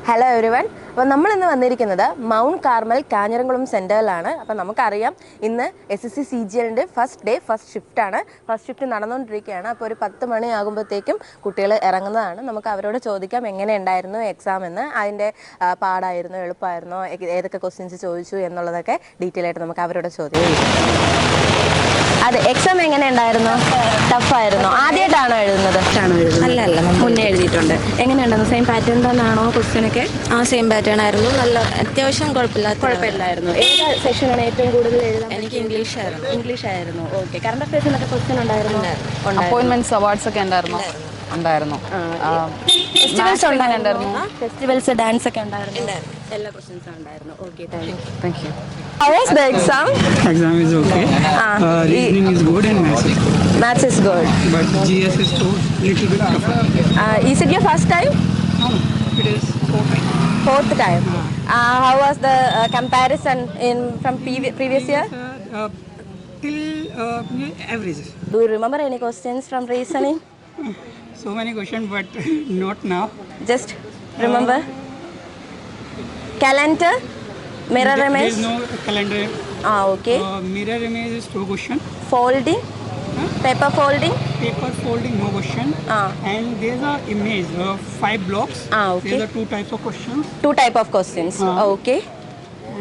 Hello everyone. അപ്പോൾ നമ്മളിന്ന് വന്നിരിക്കുന്നത് മൗണ്ട് കാർമൽ കാഞ്ഞിരംകുളം സെൻറ്ററിലാണ്. അപ്പോൾ നമുക്കറിയാം ഇന്ന് SSC CGLൻ്റെ ഫസ്റ്റ് ഷിഫ്റ്റാണ്. ഫസ്റ്റ് ഷിഫ്റ്റ് നടന്നുകൊണ്ടിരിക്കുകയാണ്. അപ്പോൾ ഒരു 10 മണിയാകുമ്പോഴത്തേക്കും കുട്ടികൾ ഇറങ്ങുന്നതാണ്. നമുക്ക് അവരോട് ചോദിക്കാം എങ്ങനെ ഉണ്ടായിരുന്നു എക്സാം എന്ന്, അതിൻ്റെ പാടായിരുന്നോ എളുപ്പമായിരുന്നോ, ഏതൊക്കെ ക്വസ്റ്റ്യൻസ് ചോദിച്ചു എന്നുള്ളതൊക്കെ ഡീറ്റെയിൽ ആയിട്ട് നമുക്ക് അവരോട് ചോദിക്കാം. അതെ, എക്സാം എങ്ങനെ ഉണ്ടായിരുന്നു? ടഫായിരുന്നോ? ആദ്യമായിട്ടാണോ എഴുതുന്നത്? അല്ല, മുന്നേ എഴുതിയിട്ടുണ്ട്. എങ്ങനെയുണ്ടായിരുന്നു? സെയിം പാറ്റേൺ തന്നെയാണോ ക്വസ്റ്റ്യനൊക്കെ? സെയിം പാറ്റേൺ ആയിരുന്നു. നല്ല അത്യാവശ്യം കുഴപ്പമില്ലായിരുന്നു. ഏത് സെക്ഷനാണ് ഏറ്റവും കൂടുതൽ എഴുതാൻ? എനിക്ക് ഇംഗ്ലീഷ് ആയിരുന്നു. ഓക്കെ. കറണ്ട് അഫയേഴ്സിനൊക്കെ ക്വസ്റ്റ്യൻ ഉണ്ടായിരുന്നു? അപ്പോയിന്റ്മെന്റ്സ് അവാർഡ്സ് ഒക്കെ ഉണ്ടായിരുന്നു. ഫെസ്റ്റിവൽസ്, ഡാൻസ് ഒക്കെ ഉണ്ടായിരുന്നു. എല്ലാ ക്വസ്റ്റ്യൻസും ഉണ്ടായിരുന്നു. Okay, Thank you. How was the exam? Exam is okay. Reasoning is good and Maths is good. but GS is too little bit tougher. Is it your first time? No, it is Fourth time. How was the comparison from previous year? Till average. Do you remember any questions from reasoning? So many questions, but not now. Just remember. Calendar, mirror There image. is no calendar. Okay. Mirror image is 2 question. Folding, paper folding. Paper folding, no question. And there's a image, 5 blocks. Okay. There's a 2 types of questions. 2 type of questions. Okay.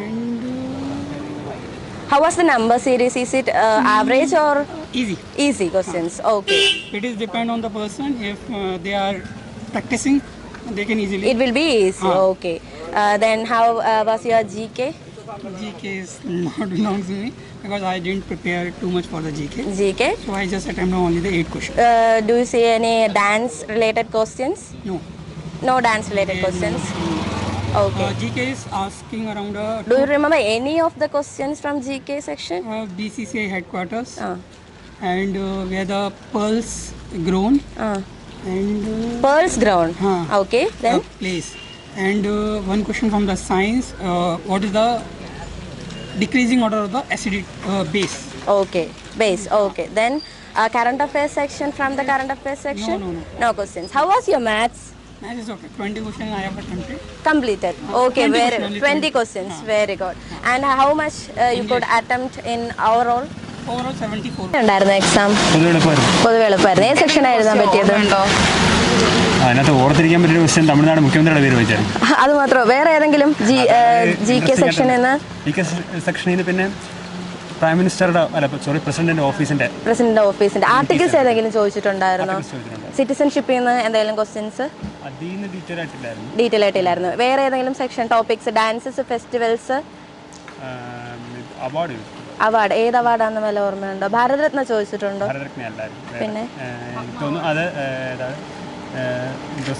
And How was the number series? Is it average or easy. questions? Okay. It is depend on the person. If they are practicing, they can easily. It will be easy. Okay. Then how was your GK? GK is not belongs to me because I didn't prepare too much for the GK. GK. So I just attempted only the 8 questions. Do you see any dance related questions? No. No dance related questions. Okay. GK is asking around Do you remember any of the questions from GK section? BCCI headquarters Ah. and where the pearls grown and Pearls ground. Okay. Then place. And one question from the science, what is the decreasing order of the acidic base? okay. Base. Okay. Then current affairs section from the current affairs section. No. No questions. How was your maths? That is okay. 20 questions I have attempted. Completed. Okay. 20 Very questions, 20 questions. Very good. And how much you could attempt in overall? Overall 74. ഉണ്ടായിരുന്നു exam? പൊതുവെ എളുപ്പമായിരുന്നു. ഏത് section എഴുതാൻ പറ്റിയത്? അതിനകത്ത് ഓർത്തിരിക്കാൻ പറ്റിയ question Tamil Nadu മുഖ്യമന്ത്രിയുടെ പേര് വെച്ചാൽ അത് മാത്രമോ? വേറെ ഏതെങ്കിലും GK സെക്ഷനിൽ നിന്ന്? സെക്ഷനിൽ നിന്ന് പിന്നെ പ്രൈം മിനിസ്റ്ററുടെ പ്രസിഡന്റിന്റെ ഓഫീസിന്റെ ആർട്ടിക്കിൾസ് ഏതെങ്കിലും ചോദിച്ചിട്ടുണ്ടായിരുന്നോ? സിറ്റിസൺഷിപ്പിൽ നിന്ന് എന്തെങ്കിലും ക്വസ്റ്റ്യൻസ്? ഡീറ്റെയിൽ ആയിട്ടില്ലായിരുന്നു. വേറെ ഏതെങ്കിലും section topics? Dances, festivals, award? ഏത് അവാർഡാണെന്ന് വല്ല ഓർമ്മയുണ്ടോ? ഭാരതരത്ന ചോദിച്ചിട്ടുണ്ടോ? പിന്നെ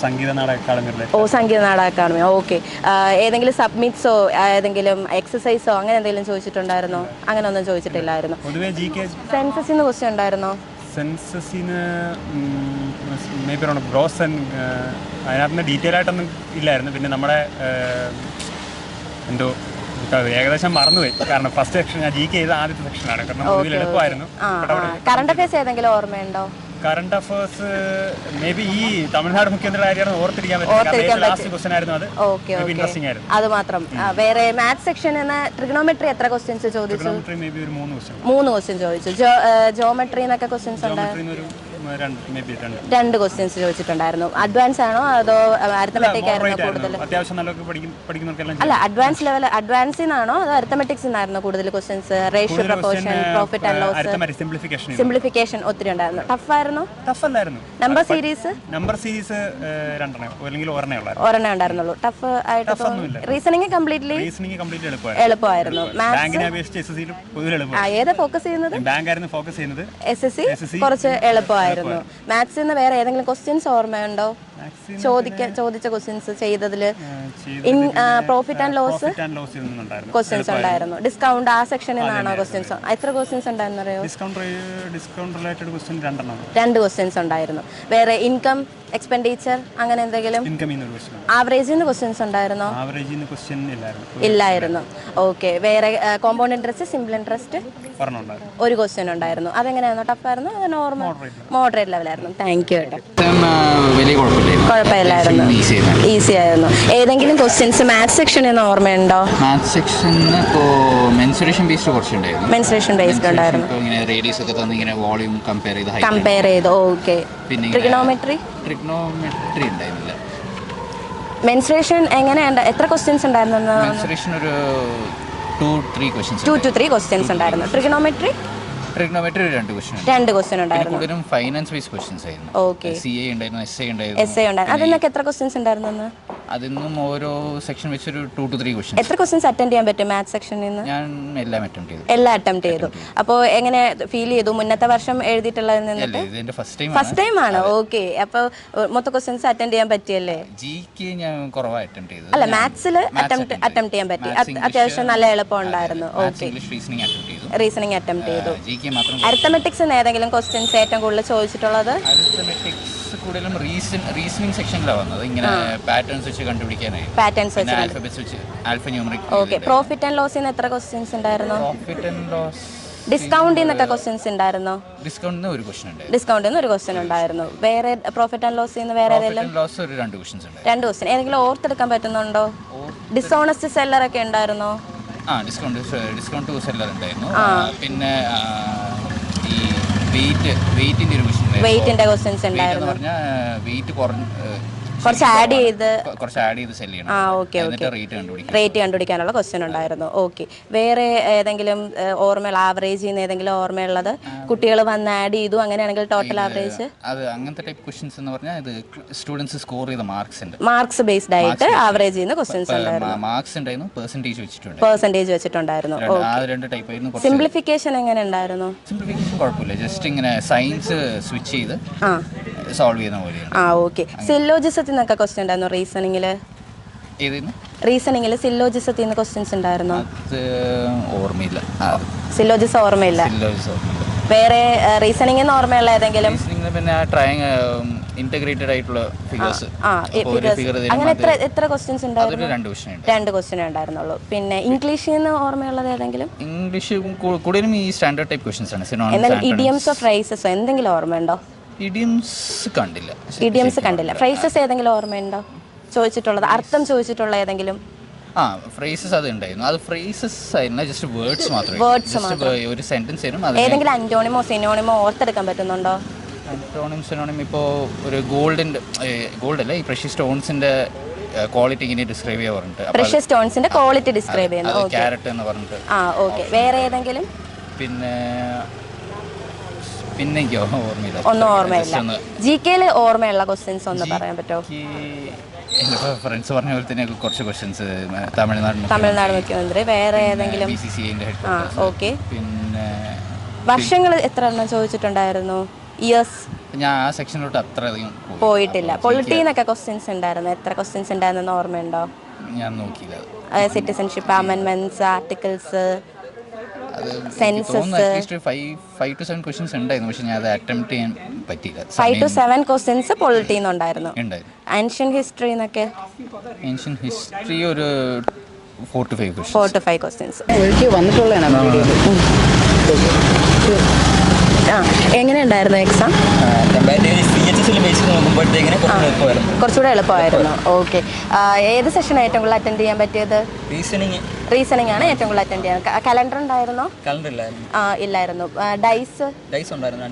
Sangeetha Nataka academy. Sangeetha Nataka academy. Okay. ഏതെങ്കിലും സബ്മിറ്റ്സോ ഏതെങ്കിലും എക്സസൈസോ അങ്ങനെ എന്തെങ്കിലും ചോദിച്ചിട്ടുണ്ടായിരുന്നോ? അങ്ങനെ ഒന്നും ചോദിച്ചിട്ടില്ലായിരുന്നു. സെൻസസിന്ന് ക്വസ്റ്റ്യൻ ഉണ്ടായിരുന്നോ? സെൻസസിന് അതിനകത്ത് ഡീറ്റെയിൽ ആയിട്ടൊന്നും ഇല്ലായിരുന്നു. പിന്നെ നമ്മുടെ എന്തോ ഏകദേശം മറന്നുപോയി. കാരണം ഫസ്റ്റ് സെക്ഷൻ ഞാൻ GK ചെയ്ത ആദ്യത്തെ സെക്ഷനാണ്. കാരണം എളുപ്പമായിരുന്നു. കറണ്ട് അഫയേഴ്സ് ഏതെങ്കിലും ഓർമ്മയുണ്ടോ? കറണ്ട് അഫയേഴ്സ് മേ ബി ഈ തമിഴ്നാട് മുഖ്യമന്ത്രിയുടെ കാര്യമാണ് ഓർത്തിരിക്കാൻ പറ്റും. ലാസ്റ്റ് ക്വസ്റ്റ്യൻ ആയിരുന്നു അത്. ഇൻട്രസ്റ്റിംഗ് ആയിരുന്നു. അത് മാത്രം. വേറെ മാത്സ് സെക്ഷനിൽ നിന്ന് ട്രിഗണോമെട്രി എത്ര ക്വസ്റ്റ്യൻസ് ചോദിച്ചു? ട്രിഗണോമെട്രി മേ ബി ഒരു 3 ക്വസ്റ്റ്യൻ ചോദിച്ചു. ജോമെട്രി എന്നൊക്കെ ക്വസ്റ്റ്യൻസ് ഉണ്ടായിരുന്നു. 2 ക്വസ്റ്റ്യൻസ് ചോദിച്ചിട്ടുണ്ടായിരുന്നു. അഡ്വാൻസ് ആണോ അതോ അരിത്തമെറ്റിക് ആയിരുന്നോ കൂടുതൽ? അല്ല, അഡ്വാൻസിൽ നിന്നാണോ അതോ അരിത്തമെറ്റിക്സിൽ നിന്നായിരുന്നോ കൂടുതൽ questions? Ratio, proportion, profit and loss, simplification ഒത്തിരി ഉണ്ടായിരുന്നു. ടഫ് ആയിരുന്നു? നമ്പർ സീരീസ് ഒരെണ്ണേ ഉണ്ടായിരുന്നുള്ളൂ. ടഫ് ആയിട്ട് റീസണിങ് കംപ്ലീറ്റ്ലി എളുപ്പമായിരുന്നു. ഏതാ ഫോക്കസ് ചെയ്യുന്നത്? SSC കുറച്ച് എളുപ്പമായിരുന്നു. മാത്സിൽ നിന്ന് വേറെ ഏതെങ്കിലും ക്വസ്റ്റ്യൻസ് ഓർമ്മയുണ്ടോ? ചോദിച്ച ക്വസ്റ്റ്യൻസ് ചെയ്തതില് പ്രോഫിറ്റ് ആൻഡ് ലോസ് ക്വസ്റ്റ്യൻസ് ഉണ്ടായിരുന്നു. ഡിസ്കൗണ്ട് ആ സെക്ഷനിൽ നിന്നാണോ ക്വസ്റ്റ്യൻസ്? എത്ര ക്വസ്റ്റ്യൻസ് ഉണ്ടായിരുന്നു അറിയോ? 2 ക്വസ്റ്റ്യൻസ് ഉണ്ടായിരുന്നു. വേറെ ഇൻകം, എക്സ്പെൻഡിച്ചർ അങ്ങനെ എന്തെങ്കിലും? ആവറേജിൽ നിന്ന് ക്വസ്റ്റ്യൻസ് ഉണ്ടായിരുന്നോ? ഇല്ലായിരുന്നു. ഓക്കെ. വേറെ കോമ്പൗണ്ട് ഇൻട്രസ്റ്റ്, സിമ്പിൾ ഇൻട്രസ്റ്റ് ഒരു ക്വസ്റ്റ്യൻ ഉണ്ടായിരുന്നു. അതെങ്ങനെയായിരുന്നു? ടഫായിരുന്നു? അത് നോർമൽ മോഡറേറ്റ് ലെവലായിരുന്നു? താങ്ക് യു കേട്ടോ. വലിയ കുഴപ്പമില്ല. കുഴപ്പമില്ലായിരുന്നു, ഈസി ആയിരുന്നു. ഏതെങ്കിലും ക്വസ്റ്റ്യൻസ് മാത്സ് സെക്ഷനിൽ നിന്ന് ഓർമ്മയുണ്ടോ? മാത്സ് സെക്ഷനിൽ ഇപ്പോൾ മെൻസുറേഷൻ ബേസ്ഡ് കുറച്ചുണ്ടായിരുന്നു. മെൻസുറേഷൻ ബേസ്ഡ് ഉണ്ടായിരുന്നു. ഇപ്പോൾ ഇങ്ങനെ റേഡിയസ് ഒക്കെ തന്ന് ഇങ്ങനെ വോളിയം കമ്പയർ ചെയ്ത് ഓക്കെ. പിന്നെ ട്രിഗണോമെട്രി ഉണ്ടായിരുന്നില്ല. മെൻസുറേഷൻ എങ്ങനെയുണ്ട്? എത്ര ക്വസ്റ്റ്യൻസ് ഉണ്ടായിരുന്നു? മെൻസുറേഷൻ ഒരു 2-3 ക്വസ്റ്റ്യൻസ് 2 to 3 ക്വസ്റ്റ്യൻസ് ഉണ്ടായിരുന്നു. ട്രിഗണോമെട്രി ഒരു 2 ക്വസ്റ്റ്യൻ ഉണ്ടായിരുന്നു. കൂടുതലും ഫൈനാൻസ് ബേസ്ഡ് ക്വസ്റ്റ്യൻസ് ആയിരുന്നു. ഓക്കെ. CA ഉണ്ടായിരുന്നു, SA ഉണ്ടായിരുന്നു. അതിനൊക്കെ എത്ര ക്വസ്റ്റ്യൻസ് ഉണ്ടായിരുന്നു? അതിന്നും ഓരോ സെക്ഷൻ വെച്ച് ഒരു 2 to 3 ക്വസ്റ്റ്യൻസ്. എത്ര ക്വസ്റ്റ്യൻസ് അറ്റൻഡ് ചെയ്യാൻ പറ്റും മാത്സ് സെക്ഷനിൽ നിന്ന്? ഞാൻ എല്ലാം അറ്റംപ്റ്റ് ചെയ്തു. അപ്പോൾ എങ്ങനെ ഫീൽ ചെയ്തു മുന്നത്തെ വർഷം എഴുതിയിട്ടുള്ളതിൽ നിന്നിട്ട്? ഫസ്റ്റ് ടൈം ആണ്. ഓക്കെ. അപ്പോൾ മൊത്തം ക്വസ്റ്റ്യൻസ് അറ്റൻഡ് ചെയ്യാൻ പറ്റിയല്ലേ? ജിക്ക് ഞാൻ കുറവായി അറ്റംപ്റ്റ് ചെയ്തു. അല്ല, മാത്സിൽ അറ്റംപ്റ്റ് ചെയ്യാൻ പറ്റി. അത്യാവശ്യം നല്ല എളുപ്പം ഉണ്ടായിരുന്നു. ഓക്കെ. റീസണിങ് അറ്റംപ്റ്റ് ചെയ്തു. അരിത്തമെറ്റിക്സ് ഏതെങ്കിലും ക്വസ്റ്റ്യൻസ് ഏറ്റവും കൂടുതൽ ചോദിച്ചിട്ടുള്ളത്? കൂടുതലും റീസണിംഗ് സെക്ഷനിലാണ് വന്നത്. ഇങ്ങനെ പാറ്റേൺസ് വെച്ച് കണ്ടുപിടിക്കാനായി. ആൽഫബറ്റ്സ് വെച്ച് ആൽഫന്യൂമറിക്. ഓക്കെ. പ്രോഫിറ്റ് ആൻഡ് ലോസിൽ നിന്ന് എത്ര ക്വസ്റ്റ്യൻസ് ഉണ്ടായിരുന്നു? Profit and loss. ഡിസ്കൗണ്ടിൽ നിന്നൊക്കെ ക്വസ്റ്റ്യൻസ് ഉണ്ടായിരുന്നോ? ഡിസ്കൗണ്ടിന് ഒരു ക്വസ്റ്റ്യൻ ഉണ്ട്. ഡിസ്കൗണ്ടിൽ നിന്ന് ഒരു ക്വസ്റ്റ്യൻ ഉണ്ടായിരുന്നു. വേറെ പ്രോഫിറ്റ് ആൻഡ് ലോസിൽ നിന്ന് വേറെ ഏതെങ്കിലും? ലോസ് ഒരു 2 ക്വസ്റ്റ്യൻസ് ഉണ്ട്. 2 ക്വസ്റ്റ്യൻ ഏതെങ്കിലും ഓർത്തെടുക്കാൻ പറ്റുന്നുണ്ടോ? ഡിസോണസ്റ്റ് സെല്ലർ ഒക്കെ ഉണ്ടായിരുന്നോ? ഡിസ്കൗണ്ട് സെല്ലർ ഉണ്ടായിരുന്നു. പിന്നെ ഈ വെയിറ്റിന്റെ ഒരു ക്വസ്റ്റ്യൻ. വെയിറ്റിന്റെ ക്വസ്റ്റ്യൻസ് ഉണ്ടായിരുന്നു. വെയിറ്റ് കുറച്ച് ആഡ് ചെയ്ത് സെല് ചെയ്യണം. റേറ്റ് കണ്ടുപിടിക്കാനുള്ള ക്വസ്റ്റ്യൻ ഉണ്ടായിരുന്നു. ഓക്കെ. വേറെ ഏതെങ്കിലും ഓർമ്മയുള്ള ആവറേജ് ചെയ്യുന്ന ഏതെങ്കിലും ഓർമ്മയുള്ളത്? കുട്ടികൾ വന്ന് ആഡ് ചെയ്തു, അങ്ങനെയാണെങ്കിൽ ടോട്ടൽ ആവറേജ്? അത് അങ്ങനത്തെ ടൈപ്പ് ക്വസ്റ്റ്യൻസ് എന്ന് പറഞ്ഞാൽ ഇത് സ്റ്റുഡൻസ് സ്കോർ ചെയ്ത മാർക്സ് ബേസ്ഡ് ആയിട്ട് ആവറേജ് ചെയ്യുന്ന ക്വസ്റ്റ്യൻസ് ഉണ്ടായിരുന്നു. മാർക്സ് ഉണ്ടായിരുന്നു, പെർസെന്റേജ് വെച്ചിട്ടുണ്ടായിരുന്നു. സിംപ്ലിഫിക്കേഷൻ എങ്ങനെ ഉണ്ടായിരുന്നു? സിംപ്ലിഫിക്കേഷൻ കുഴപ്പമില്ല, ജസ്റ്റ് ഇങ്ങനെ സയൻസ് സ്വിച്ച് ചെയ്ത് സോൾവ് ചെയ്യുന്ന പോലെയാണ്. ഓക്കെ. സില്ലോജിസത്തിൽ നിന്നൊക്കെ ക്വസ്റ്റ്യൻ ഉണ്ടായിരുന്നു? റീസണിങ്ങിൽ സില്ലോജിസത്തിൽ നിന്ന് ക്വസ്റ്റ്യൻസ് ഉണ്ടായിരുന്നോ? ഓർമ്മയില്ല. സില്ലോജിസം ഓർമ്മയില്ല. വേറെ റീസണിങ്ങിന് ഓർമ്മയുള്ള ഏതെങ്കിലും? പിന്നെ ഇന്റഗ്രേറ്റഡ് ആയിട്ടുള്ള ഫിഗേഴ്സ്. അങ്ങനെ എത്ര ക്വസ്റ്റ്യൻസ് ഉണ്ടായിരുന്നു? 2 ക്വസ്റ്റ്യൻ ഉണ്ടായിരുന്നുള്ളൂ. പിന്നെ ഇംഗ്ലീഷിൽ നിന്ന് ഓർമ്മയുള്ളത് ഏതെങ്കിലും? ഇംഗ്ലീഷ് കൂടുതലും ഈ സ്റ്റാൻഡേർഡ് ടൈപ്പ് ക്വസ്റ്റ്യൻസ് ആണ്. എന്തെങ്കിലും ഇഡിയംസോ ഫ്രേസസോ എന്തെങ്കിലും ഓർമ്മയുണ്ടോ? ഇഡിയംസ് കണ്ടില്ല. ഫ്രേസസ് ഏതെങ്കിലും ഓർമ്മയുണ്ടോ ചോദിച്ചിട്ടുള്ളത്? അർത്ഥം ചോദിച്ചിട്ടുള്ള ഏതെങ്കിലും? ഫ്രേസസ് അത് ഉണ്ടായിരുന്നു. അത് ഫ്രേസസ് ആയിരുന്നു, ജസ്റ്റ് വേർഡ്സ് മാത്രമേ. ഒരു സെന്റൻസ് ആയിരുന്നു. ഏതെങ്കിലും അന്റോണിമോ സിനോണിമോ ഓർത്തെടുക്കാൻ പറ്റുന്നുണ്ടോ? അന്റോണിം സിനോണിം ഇപ്പോൾ ഒരു ഗോൾഡല്ല, ഈ പ്രഷ്യസ് സ്റ്റോൺസിന്റെ ക്വാളിറ്റി ഇങ്ങനെ ഡിസ്ക്രൈബ് ചെയ്യാൻ പറഞ്ഞിട്ട്. പ്രഷ്യസ് സ്റ്റോൺസിന്റെ ക്വാളിറ്റി ഡിസ്ക്രൈബ് ചെയ്യുന്നു. ക്യാരറ്റ് എന്ന് പറഞ്ഞിട്ട്. ഓക്കെ. വേറെ ഏതെങ്കിലും? പിന്നെ എനിക്ക് ഓർമ്മയില്ല. ഒന്നും ഓർമ്മയില്ല. GK ഓർമ്മയുള്ള ക്വസ്റ്റ്യൻസ് ഒന്ന് പറയാൻ പറ്റുമോ? ഫ്രണ്ട്സ് പറഞ്ഞ പോലെ തന്നെ കുറച്ച് ക്വസ്റ്റ്യൻസ് തമിഴ്നാട് മുഖ്യമന്ത്രി. വേറെ ഏതെങ്കിലും? ഓക്കെ. പിന്നെ വർഷങ്ങൾ എത്ര എണ്ണം ചോദിച്ചിട്ടുണ്ടായിരുന്നു? ഇയേഴ്സ് ഞാൻ ആ സെക്ഷനിലോട്ട് അത്ര അധികം പോയിട്ടില്ല. പൊളിറ്റിന്നൊക്കെ ക്വസ്റ്റ്യൻസ് ഉണ്ടായിരുന്നു. എത്ര ക്വസ്റ്റ്യൻസ് ഉണ്ടായിരുന്നെന്ന് ഓർമ്മയുണ്ടോ? ഞാൻ നോക്കിയില്ല. സിറ്റിസൺഷിപ്പ് അമെൻമെന്റ്സ്, ആർട്ടിക്കിൾസ്, സെൻസസ്. 5 to 7 ക്വസ്റ്റ്യൻസ് ഉണ്ടായിരുന്നു, പക്ഷെ ഞാൻ അത് അറ്റംപ്റ്റ് ചെയ്യാൻ പറ്റിയില്ല. 5 to 7 ക്വസ്റ്റ്യൻസ് പൊളിറ്റിന്ന് ഉണ്ടായിരുന്നു. ആൻഷ്യൻ ഹിസ്റ്ററി എന്നൊക്കെ? ഏൻഷ്യൻ ഹിസ്റ്ററി ഒരു 4 to 5 ക്വസ്റ്റ്യൻസ്. എങ്ങനെ ഉണ്ടായിരുന്നു എക്സാം? കുറച്ചുകൂടെ എളുപ്പമായിരുന്നു. ഓക്കെ. ഏത് സെഷൻ ഏറ്റവും കൂടുതൽ അറ്റൻഡ് ചെയ്യാൻ പറ്റിയത്? റീസണിംഗ് ആണ് ഏറ്റവും കൂടുതൽ അറ്റൻഡ് ചെയ്യാൻ. കലണ്ടർ ഉണ്ടായിരുന്നോ? ഇല്ലായിരുന്നു. ഡൈസ് ഉണ്ടായിരുന്നു.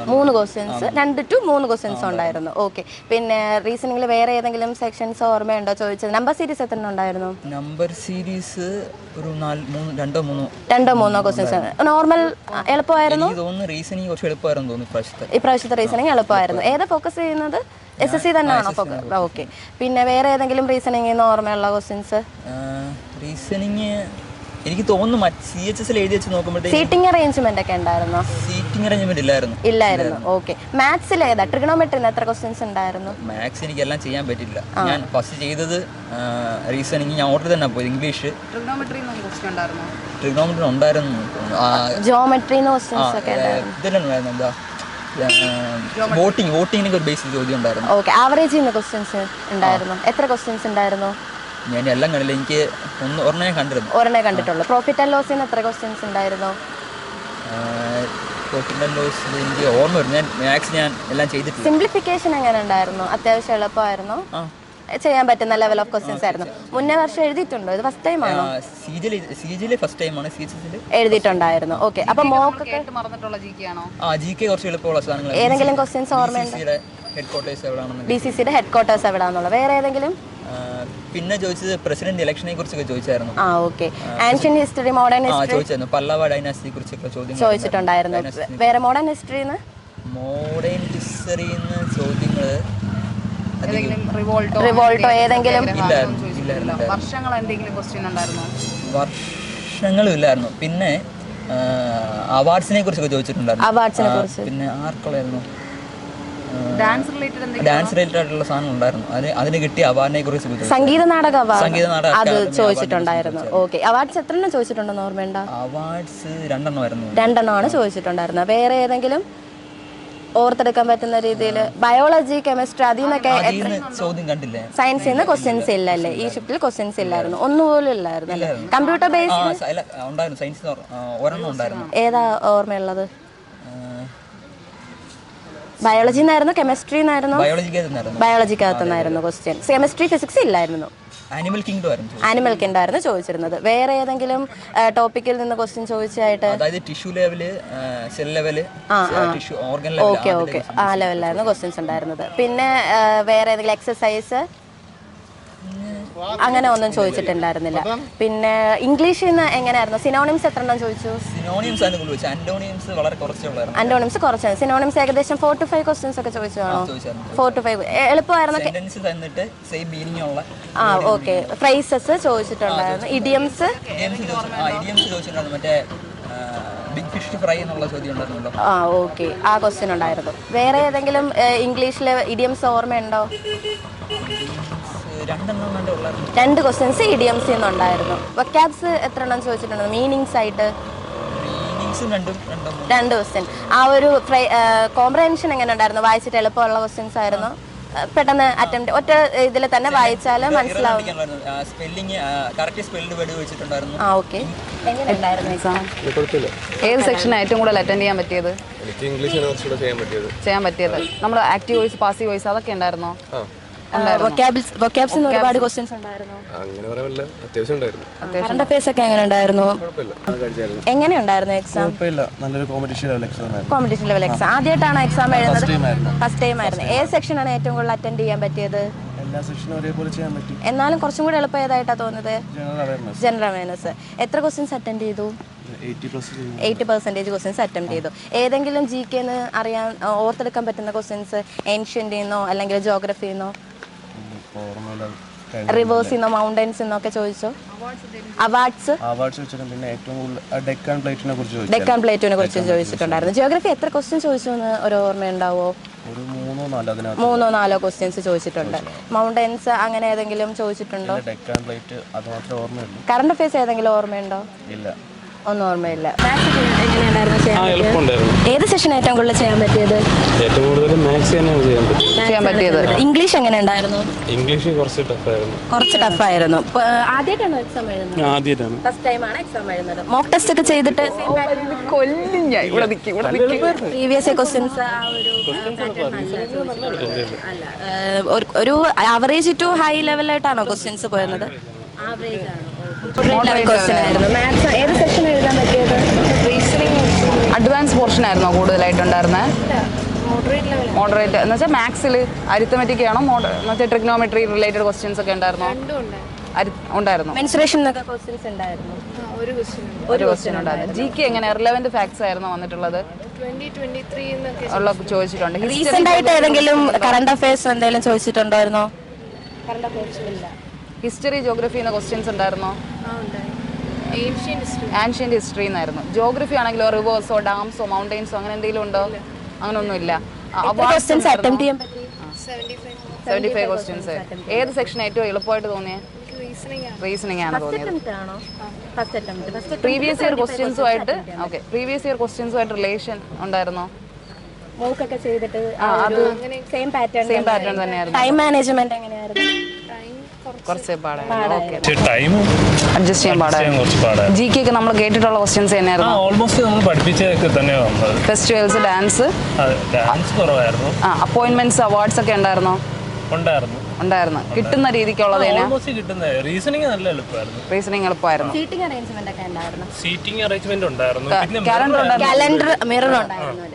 3 ക്വസ്റ്റ്യൻസ് 2 to 3 ക്വസ്റ്റ്യൻസ് ഉണ്ടായിരുന്നു. ഓക്കെ. പിന്നെ റീസണിംഗിൽ വേറെ ഏതെങ്കിലും സെക്ഷൻസ് ഓർമ്മയുണ്ടോ ചോദിച്ചത്? നമ്പർ സീരീസ് എത്ര ഉണ്ടായിരുന്നു? നമ്പർ സീരീസ് ഒരു 2-3 ക്വസ്റ്റ്യൻസ്. നോർമൽ എളുപ്പമായിരുന്നു. ഇപ്രാവശ്യത്തെ റീസണിംഗ് എളുപ്പമായിരുന്നു. ഏതാ ഫോക്കസ് ചെയ്യുന്നത്? SSC തന്നെയാണോ ഫോക്കസ്? ഓക്കെ. പിന്നെ വേറെ ഏതെങ്കിലും റീസണിംഗ് ഓർമ്മയുള്ള ക്വസ്റ്റ്യൻസ്? റീസണിംഗ് എനിക്ക് തോന്നുന്നു CHS എഴുതി വെച്ച് നോക്കുമ്പോഴത്തേക്ക് സീറ്റിംഗ് അറേഞ്ച്മെന്റ് ഒക്കെ ഉണ്ടായിരുന്നോ? സീറ്റിംഗ് അറേഞ്ച്മെന്റ് ഇല്ലായിരുന്നു. ഓക്കെ. മാത്സിൽ ഏതാ? ട്രിഗണോമെട്രിന്ന് എത്ര ക്വസ്റ്റ്യൻസ് ഉണ്ടായിരുന്നു? മാത്സ് എനിക്ക് എല്ലാം ചെയ്യാൻ പറ്റില്ല. ഞാൻ ഫസ്റ്റ് ചെയ്തത് റീസണിംഗ്. ഞാൻ ഓർഡർ തന്നെ പോയി. ഇംഗ്ലീഷ്. ട്രിഗണോമെട്രി ഉണ്ടായിരുന്നു. ജോമെട്രിന്ന് ക്വസ്റ്റ്യൻസ് ഒക്കെ ഉണ്ടായിരുന്നു. ഇതെല്ലാം എന്താ വോട്ടിങ്ങിനൊക്കെ ഒരു ബേസിക് ചോദ്യം ഉണ്ടായിരുന്നു. ഓക്കെ. ആവറേജ് ചെയ്യുന്ന ക്വസ്റ്റ്യൻസ് ഉണ്ടായിരുന്നു. എത്ര ക്വസ്റ്റ്യൻസ് ഉണ്ടായിരുന്നു? ഞാൻ എല്ലാം കണ്ടില്ല. എനിക്ക് ഒരെണ്ണേ കണ്ടിട്ടുള്ളൂ. പ്രോഫിറ്റ് ആൻഡ് ലോസിൽ നിന്ന് എത്ര ക്വസ്റ്റ്യൻസ് ഉണ്ടായിരുന്നു? പ്രോഫിറ്റ് ആൻഡ് ലോസ് എനിക്ക് ഓർമ്മ വരും. ഞാൻ മാത്സ് ഞാൻ എല്ലാം ചെയ്തിട്ടില്ല. സിംപ്ലിഫിക്കേഷൻ എങ്ങനെ ഉണ്ടായിരുന്നു? അത്യാവശ്യം എളുപ്പമായിരുന്നു, ചെയ്യാൻ പറ്റുന്ന ലെവൽ ഓഫ് ക്വസ്റ്റ്യൻസ് ആയിരുന്നു. മുന്നേ വർഷം എഴുതിയിട്ടുണ്ടോ? ഇത് ഫസ്റ്റ് ടൈം ആണോ? സിജിയിൽ ഫസ്റ്റ് ടൈമാണ്. സിജിയിൽ എഴുതിയിട്ടുണ്ടായിരുന്നു. ഓക്കെ, അപ്പൊ മോക്കൊക്കെ മറന്നിട്ടുള്ള GK ആണോ? GK കുറച്ച് എളുപ്പമുള്ള സാധനങ്ങൾ. ഏതെങ്കിലും ക്വസ്റ്റ്യൻസ് ഓർമ്മയുണ്ട്? ഹെഡ്ക്വാർട്ടേഴ്സ് എവിടെയാണെന്ന്. BCCയുടെ ഹെഡ്ക്വാർട്ടേഴ്സ് എവിടെയാണെന്നുള്ള വേറെ ഏതെങ്കിലും? പിന്നെ ചോദിച്ചത് പ്രസിഡന്റ് ഇലക്ഷനെ കുറിച്ചൊക്കെ ചോദിച്ചായിരുന്നു. Okay. Ancient history, modern history ചോദിച്ചായിരുന്നു. പല്ലവ ഡൈനാസ്റ്റിയെ കുറിച്ചൊക്കെ ചോദിച്ചിട്ടുണ്ടായിരുന്നു. വേറെ മോഡേൺ ഹിസ്റ്ററിന്ന് ചോദ്യങ്ങൾ റിവോൾട്ടോ ഏതെങ്കിലും വർഷങ്ങൾ എന്തെങ്കിലും ക്വസ്റ്റ്യൻ ഉണ്ടായിരുന്നോ? വർഷങ്ങളും ഇല്ലായിരുന്നു. പിന്നെ അവാർഡ്സിനെ കുറിച്ചൊക്കെ ചോദിച്ചിട്ടുണ്ടായിരുന്നു. അവാർഡ്സിനെ കുറിച്ച് പിന്നെ ആർക്കുള്ളായിരുന്നു? ഡാൻസ് റിലേറ്റഡ് ഡാൻസ് റിലേറ്റഡ് ആയിട്ടുള്ള സാധനം ഉണ്ടായിരുന്നു. അതിന് കിട്ടിയ അവാർഡിനെ കുറിച്ച് സംഗീത നാടക സംഗീത നാടക അത് ചോദിച്ചിട്ടുണ്ടായിരുന്നു. ഓക്കെ. അവാർഡ്സ് എത്ര എണ്ണം ചോദിച്ചിട്ടുണ്ടെന്ന് ഓർമ്മയുണ്ടോ? അവാർഡ്സ് 2 എണ്ണമായിരുന്നു. 2 എണ്ണമാണ് ചോദിച്ചിട്ടുണ്ടായിരുന്നത്. വേറെ ഏതെങ്കിലും ഓർത്തെടുക്കാൻ പറ്റുന്ന രീതിയിൽ? ബയോളജി, കെമിസ്ട്രി, അതിൽ നിന്നൊക്കെ ചോദ്യം കണ്ടില്ലേ? സയൻസിൽ നിന്ന് ക്വസ്റ്റ്യൻസ് ഇല്ലല്ലേ? ഈ ഷിഫ്റ്റിൽ ക്വസ്റ്റ്യൻസ് ഇല്ലായിരുന്നു, ഒന്നുപോലും ഇല്ലായിരുന്നു അല്ലേ? കമ്പ്യൂട്ടർ ബേസ്ഡ് ഉണ്ടായിരുന്നു. സയൻസ് ഒരെണ്ണം ഉണ്ടായിരുന്നു. ഏതാ ഓർമ്മയുള്ളത്? ബയോളജി എന്നായിരുന്നു, കെമിസ്ട്രി എന്നായിരുന്നു? ബയോളജിക്കകത്തുനിന്നായിരുന്നു ക്വസ്റ്റ്യൻ. കെമിസ്ട്രി, ഫിസിക്സ് ഇല്ലായിരുന്നു. ആനിമൽ കിങ്ഡം ആയിരുന്നു. ആനിമൽ കിങ്ഡം ആയിരുന്നു ചോദിച്ചിരുന്നത്. വേറെ ഏതെങ്കിലും ടോപ്പിക്കിൽ നിന്ന് ക്വസ്റ്റ്യൻ ചോദിച്ചായിട്ട്? അതായത് tissue level, cell level, tissue organ level. Okay. ആ ലെവലിലായിരുന്നു ക്വസ്റ്റ്യൻസ് ഉണ്ടായിരുന്നത്. പിന്നെ വേറെ ഏതെങ്കിലും എക്സസൈസ് അങ്ങനെ ഒന്നും ചോദിച്ചിട്ടുണ്ടായിരുന്നില്ല. പിന്നെ ഇംഗ്ലീഷിൽ നിന്ന് എങ്ങനെയായിരുന്നു? സിനോണിംസ് എത്ര എണ്ണം ചോദിച്ചു? സിനോണിംസ് ആന്റോണിംസ് വളരെ കുറച്ചുള്ളായിരുന്നു. ആന്റോണിംസ് കുറച്ചാണ്. സിനോണിംസ് ഏകദേശം 4 to 5 ക്വസ്റ്റ്യൻസ് ഒക്കെ ചോദിച്ചതാണോ? 4 to 5 എളുപ്പമായിരുന്നു. ഓക്കെ. ഫ്രേസസ് ചോദിച്ചിട്ടുണ്ടായിരുന്നു. ഇഡിയംസ് ചോദിച്ചിട്ടുണ്ടായിരുന്നു. മറ്റേ ബിഗ് ഫിഷ് ഫ്രൈ എന്നുള്ള ചോദ്യം ഉണ്ടായിരുന്നല്ലോ. ഓക്കെ. ആ ക്വസ്റ്റ്യൻ ഉണ്ടായിരുന്നു. വേറെ ഏതെങ്കിലും ഇംഗ്ലീഷിലെ ഇഡിയംസ് ഓർമ്മയുണ്ടോ? 2 ക്വസ്റ്റ്യൻസ് ഇഡിയംസിൽ നിന്നുണ്ടായിരുന്നു. വൊക്കാബ്സ് എത്ര എണ്ണം ചോദിച്ചിട്ടുണ്ട്? മീനിങ്സ് ആയിട്ട് 2 ക്വസ്റ്റ്യൻ. ആ ഒരു കോംപ്രഹെൻഷൻ എങ്ങനെ ഉണ്ടായിരുന്നു? വായിച്ചിട്ട് എളുപ്പമുള്ള ക്വസ്റ്റ്യൻസ് ആയിരുന്നു? പെട്ടെന്ന് അറ്റംപ്റ്റ് ഒറ്റ ഇതിൽ തന്നെ വായിച്ചാൽ മനസ്സിലാവും. ഓക്കെ. എങ്ങനെയുണ്ടായിരുന്നു എക്സാം? ഏത് സെക്ഷനാണ് ഏറ്റവും കൂടുതൽ അറ്റൻഡ് ചെയ്യാൻ പറ്റിയത്? ചെയ്യാൻ പറ്റിയത് നമ്മൾ ആക്റ്റീവ് വോയിസ്, പാസീവ് വോയിസ് അതൊക്കെ ഉണ്ടായിരുന്നോ? വൊക്കാബ്സിന് ഒരുപാട് ക്വസ്റ്റ്യൻസ് ഉണ്ടായിരുന്നു. കറണ്ട് അഫയേഴ്സ് ഒക്കെ എങ്ങനെ ഉണ്ടായിരുന്നു? എങ്ങനെയുണ്ടായിരുന്നു എക്സാം? Competition level exam. ആദ്യമായിട്ടാണ് എക്സാം എഴുതുന്നത്? ഫസ്റ്റ് ടൈം ആയിരുന്നു. ഏത് സെക്ഷനാണ് ഏറ്റവും കൂടുതൽ അറ്റൻഡ് ചെയ്യാൻ പറ്റിയത്? എന്നാലും കുറച്ചും കൂടി എളുപ്പം ഏതായിട്ടാണ് തോന്നുന്നത്? General awareness. എത്ര ക്വസ്റ്റ്യൻസ് അറ്റൻഡ് ചെയ്തു? 80% ക്വസ്റ്റ്യൻസ് അറ്റംപ്റ്റ് ചെയ്തു. ഏതെങ്കിലും GK അറിയാൻ ഓർത്തെടുക്കാൻ പറ്റുന്ന ക്വസ്റ്റ്യൻസ് ഏൻഷ്യൻ്റെന്നോ അല്ലെങ്കിൽ ജോഗ്രഫിന്നോ, റിവേഴ്സിന്നോ, മൗണ്ടൻസിന്നോ ഒക്കെ ചോദിച്ചോ? അവാർഡ്സ് ഡെക്കാൻ പ്ലേറ്റിനെ കുറിച്ച് ചോദിച്ചിട്ടുണ്ടായിരുന്നു. ജിയോഗ്രഫി എത്ര ക്വസ്റ്റ്യൻ ചോദിച്ചു എന്ന് ഒരു ഓർമ്മയുണ്ടാവോ? 3 4 ക്വസ്റ്റ്യൻസ് ചോദിച്ചിട്ടുണ്ട്. മൗണ്ടൻസ് അങ്ങനെ ഏതെങ്കിലും ചോദിച്ചിട്ടുണ്ടോ? കറണ്ട് അഫയേഴ്സ് ഏതെങ്കിലും ഓർമ്മയുണ്ടോ? ഒന്നും ഓർമ്മയില്ല. ഏത് സെഷൻ ഏറ്റവും കൂടുതൽ ചെയ്യാൻ പറ്റിയത്? ഏറ്റവും കൂടുതൽ മാത്സ് തന്നെയാണ് ചെയ്യാൻ പറ്റിയത്. ഇംഗ്ലീഷ് എങ്ങനെ ഉണ്ടായിരുന്നു? ഇംഗ്ലീഷ് കുറച്ച് ടഫായിരുന്നു. ആദ്യമായിട്ടാണോ എക്സാം എഴുതുന്നത്? ആദ്യമായിട്ടാണ്. ഫസ്റ്റ് ടൈമാണ് എക്സാം എഴുതുന്നത്. മോക്ക് ടെസ്റ്റ് ഒക്കെ ചെയ്തിട്ട് പ്രീവിയസ് ക്വസ്റ്റ്യൻസ് ഒരു ആവറേജ് ടു ഹൈ ലെവലായിട്ടാണോ ക്വസ്റ്റ്യൻസ് പോയത്? ആവറേജ് ആണ്. ഏത് സെക്ഷൻ എഴുതാൻ പറ്റിയത്? അഡ്വാൻസ് പോർഷൻ ആയിരുന്നോ കൂടുതലായിട്ടുണ്ടായിരുന്നത്? മോഡറേറ്റ് എന്ന് വെച്ചാൽ മാത്സിൽ അരിത്തമെറ്റിക് ആണോ മറ്റേ ട്രിഗ്നോമെട്രി റിലേറ്റഡ് ക്വസ്റ്റ്യൻസ് ഒക്കെ ഉണ്ടായിരുന്നോ? ഉണ്ടായിരുന്നു. മെൻസുറേഷൻ ക്വസ്റ്റ്യൻസ് ഉണ്ടായിരുന്നു. ഒരു ക്വസ്റ്റ്യൻ ഉണ്ടായിരുന്നു. GK എങ്ങനെ റിലവന്റ് ഫാക്ട്സ് ആയിരുന്നു വന്നിട്ടുള്ളത്? 2023 ഉള്ള ചോദിച്ചിട്ടുണ്ട്. റീസെന്റ് ആയിട്ട് ഏതെങ്കിലും കറണ്ട് അഫയേഴ്സ് എന്തെങ്കിലും ചോദിച്ചിട്ടുണ്ടായിരുന്നോ? കറണ്ട് അഫയേഴ്സ് ഇല്ല. ഹിസ്റ്ററി, ജോഗ്രഫി എന്ന ക്വസ്റ്റ്യൻസ് ഉണ്ടായിരുന്നോ? ആൻഷ്യന്റ് ഹിസ്റ്ററി എന്നായിരുന്നു. ജോഗ്രഫി ആണെങ്കിലോ റിവേഴ്സോ ഡാംസോ മൗണ്ടെയിൻസോ അങ്ങനെ എന്തെങ്കിലും ഉണ്ടോ? അങ്ങനെയൊന്നും ഇല്ല. 75 ക്വസ്റ്റ്യൻസ്. ഏത് സെക്ഷൻ ഏറ്റവും എളുപ്പമായിട്ട് തോന്നിയത്? റീസണിംഗ് ആണ് തോന്നിയത്. പ്രീവിയസ് ഇയർ ക്വസ്റ്റ്യൻസുമായിട്ട് റിലേഷൻ ഉണ്ടായിരുന്നോ? ചെയ്തിട്ട് സെയിം പാറ്റേൺ തന്നെയായിരുന്നു. ടൈം മാനേജ്മെന്റ് എങ്ങനെയായിരുന്നു? കുറച്ച് പാടായിരുന്നു. ഓക്കെ, ടൈമും അഡ്ജസ്റ്റ് ചെയ്യാൻ പാടായിരുന്നു. കുറച്ച് പാടായിരുന്നു. ജി കെ ഒക്കെ നമ്മൾ കേട്ടിട്ടുള്ള ക്വസ്റ്റ്യൻസ് തന്നെയായിരുന്നു. ഓൾമോസ്റ്റ് നമ്മൾ പഠിപ്പിച്ചതൊക്കെ തന്നെയാണ് വന്നത്. ഫെസ്റ്റിവൽസ്, ഡാൻസ്, ഡാൻസ് കുറവായിരുന്നു. അപ്പോയിന്റ്മെന്റ്സ്, അവാർഡ്സ് ഒക്കെ ഉണ്ടായിരുന്നോ? ഉണ്ടായിരുന്നു. കിട്ടുന്ന രീതിക്കുള്ളത് ഓൾമോസ്റ്റ് കിട്ടുന്നത്. റീസണിങ് നല്ല എളുപ്പമായിരുന്നു. റീസണിങ് എളുപ്പമായിരുന്നു. സീറ്റിംഗ് അറേഞ്ച്മെന്റ് ഒക്കെ ഉണ്ടായിരുന്നു. സീറ്റിംഗ് അറേഞ്ച്മെന്റ് ഉണ്ടായിരുന്നു. പിന്നെ calendar ഉണ്ടായിരുന്നു. കലണ്ടർ മിറർ ഉണ്ടായിരുന്നു.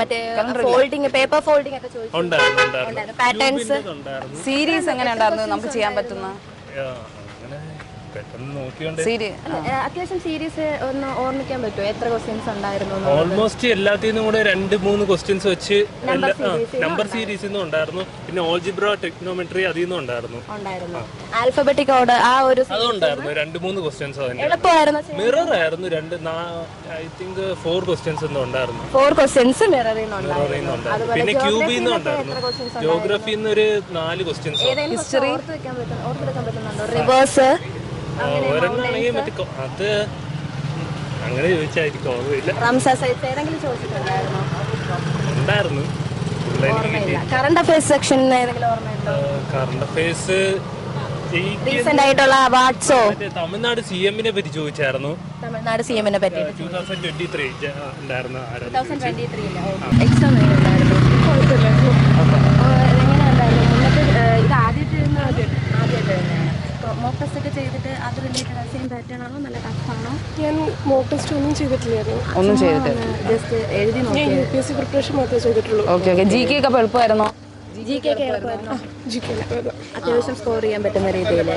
മറ്റേ ഫോൾഡിങ്, പേപ്പർ ഫോൾഡിംഗ് ഒക്കെ ചോദിച്ചു. ഉണ്ടായിരുന്നു. പാറ്റേൺസ്, സീരീസ് എങ്ങനെ ഉണ്ടായിരുന്നു നമുക്ക് ചെയ്യാൻ പറ്റുന്ന അങ്ങനെ പെട്ടെന്ന് നോക്കിയോണ്ട് അത്യാവശ്യം സീരീസ് ഒന്ന് ഓർമ്മിക്കാൻ പറ്റുമോ? എത്ര ക്വസ്റ്റ്യൻസ് ഉണ്ടായിരുന്നു? ഓൾമോസ്റ്റ് എല്ലാത്തിനും കൂടെ 2-3 ക്വസ്റ്റ്യൻസ് വെച്ച് നമ്പർ സീരീസിൽ നിന്നും ഉണ്ടായിരുന്നു. പിന്നെ ഓൾജിബ്ര, ടെക്നോമെട്രി അതിൽ നിന്നും ഉണ്ടായിരുന്നു. ആൽഫബറ്റിക് ഓർഡർ ആ ഒരു അതുണ്ടായിരുന്നു. 2-3 ക്വസ്റ്റ്യൻസ് അതിന്റെ എളുപ്പമായിരുന്നു. മിറർ ആയിരുന്നു. ഐ തിങ്ക് 4 ക്വസ്റ്റ്യൻസ് ഒന്നും ഉണ്ടായിരുന്നു. 4 ക്വസ്റ്റ്യൻസ് മിററിൽ നിന്നുണ്ടായിരുന്നു. പിന്നെ ക്യൂബിൽ നിന്നും ഉണ്ടായിരുന്നു. ജോഗ്രഫിയിൽ നിന്ന് ഒരു 4 ക്വസ്റ്റ്യൻസ്. ഹിസ്റ്ററി ഓർത്തെടുക്കാൻ പറ്റുന്നുണ്ടോ? റിവേഴ്സ് ഒരെണ്ണാണെങ്കിൽ മറ്റേ അത് അങ്ങനെ ചോദിച്ചായിരിക്കും ഓർമ്മയില്ല. റംസാസ് ഏതെങ്കിലും ചോദിച്ചിട്ടുണ്ടായിരുന്നോ? ഉണ്ടായിരുന്നു. കറണ്ട് അഫയേഴ്സ് സെക്ഷൻ ഏതെങ്കിലും ഓർമ്മയുണ്ടോ? കറണ്ട് അഫയേഴ്സ് റീസെന്റ് ആയിട്ടുള്ള അവാർഡ്സോ? തമിഴ്നാട് CM പറ്റി ചോദിച്ചായിരുന്നു. തമിഴ്നാട് CM പറ്റി 2023 ഉണ്ടായിരുന്നു. 2023 എക്സാം എങ്ങനെയുണ്ടായിരുന്നു? കുഴപ്പമില്ലായിരുന്നു. എങ്ങനെയുണ്ടായിരുന്നു? മുന്നത്തെ ഇത് ആദ്യമായിട്ട് മോക്ക് ടെസ്റ്റ് ഒക്കെ ചെയ്തിട്ട് അത് റിലേറ്റഡ് സെയിം പാറ്റേൺ ആണോ? നല്ല ടഫാണോ? ഞാൻ മോക്ക് ടെസ്റ്റ് ഒന്നും ചെയ്തിട്ടില്ലായിരുന്നു. ഒന്നും ചെയ്തിട്ട് ജസ്റ്റ് എഴുതി ഞാൻ നോക്കി. UPSC പ്രിപ്പറേഷൻ മാത്രമേ ചെയ്തിട്ടുള്ളൂ. ഓക്കെ. ജി കെ ഒക്കെ എളുപ്പമായിരുന്നോ? GK ഒക്കെ എളുപ്പമായിരുന്നോ? GK അത്യാവശ്യം സ്കോർ ചെയ്യാൻ പറ്റുന്ന രീതിയിൽ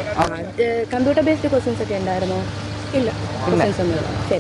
കമ്പ്യൂട്ടർ ബേസ്ഡ് ക്വസ്റ്റ്യൻസ് ഒക്കെ ഉണ്ടായിരുന്നോ? ഇല്ല. ക്വസ്റ്റ്യൻസ് ഒന്നും ഇല്ല. ശരി.